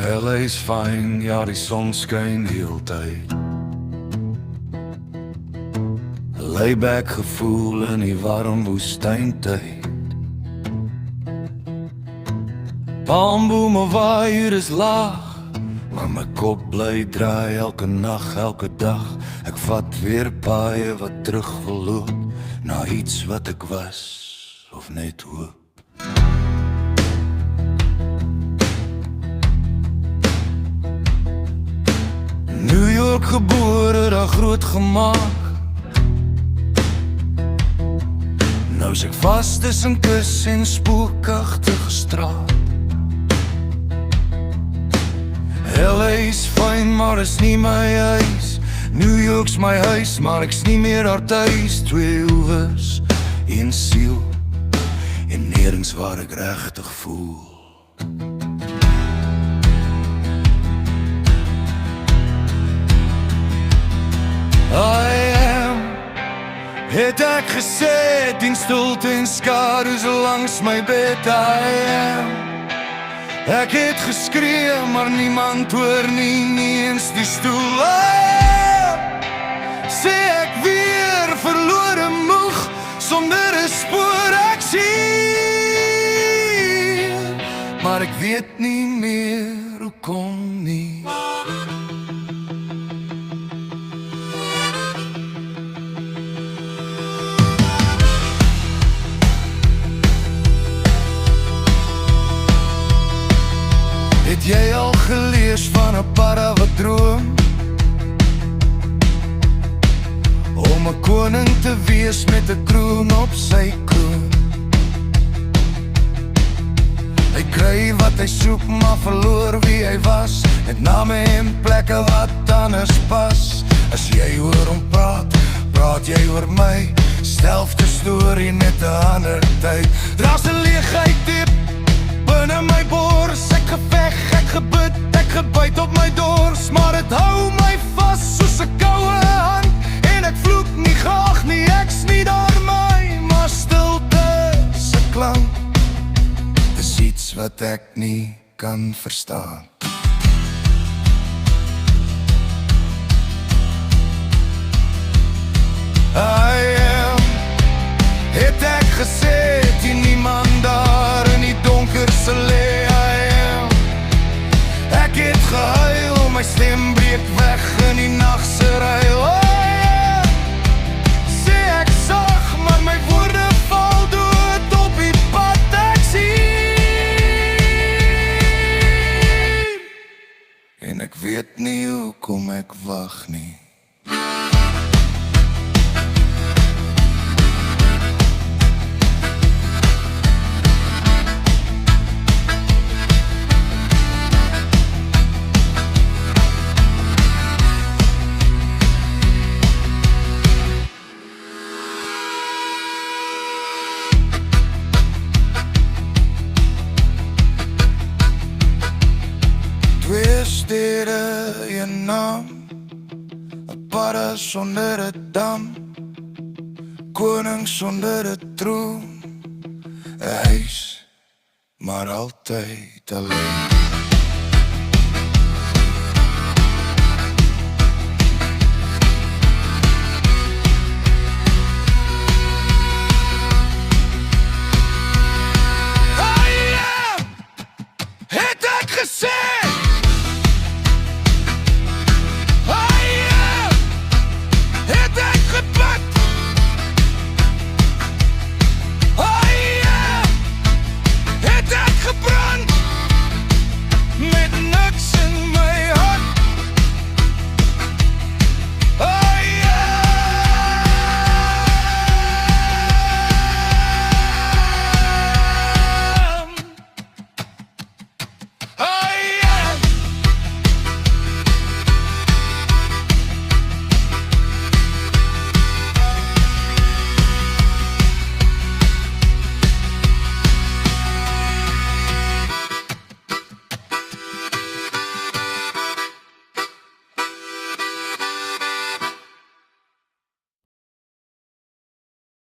LA's fyn, ja die son skyn heeltyd. Layback gevoel in die warm woestyntyd. Palmbome waai, hier is laag, maar my kop bly draai elke nag, elke dag. Ek vat weer paaie wat terug wil loop, na iets wat ek was, of net hoop. New York gebore, daar groot gemaak. Nou is ek vast tussen kus en spookachtige straat. LA's fyn, maar is nie my huis. New York's my huis, maar ek's nie meer daar thuis. Twee hoeves, een siel, en nergens waar ek regtig voel. I am, het ek gesê, dien stilte en skadu's langs my bed. I am, ek het geskree, maar niemand hoor nie, nie eens die stoel. Sê ek weer, verlore moeg, sonder 'n spoor ek sien. Maar ek weet nie meer hoekom nie. Het jy al gelees van 'n para wat droom om 'n koning te wees met 'n kroon op sy kroon? Hy kry wat hy soek, maar verloor wie hy was, met name en plekke wat anders pas. As jy hoor hom praat, praat jy oor my, stelfde storie net 'n ander tyd. Daar's 'n leegheid diep binne my bors, ek geveg, ek gebid, ek gebyt op my dors, maar het hou my vas soos 'n koue hand, en ek vloek nie graag nie, ek's nie daar my, maar stilte se klank, dis iets wat ek nie kan verstaan. I am, het ek gesê, die niemand daar in die donkerste lê. I am, ek het gehuil, my stem breek weg in die nachtse ruil. I am, sê ek sag, maar my woorde val dood op die pad ek sien. En ek weet nie hoekom ek wag nie. Twee stede, een naam, 'n para sonder 'n dam, koning sonder 'n troon, 'n huis, maar altyd alleen.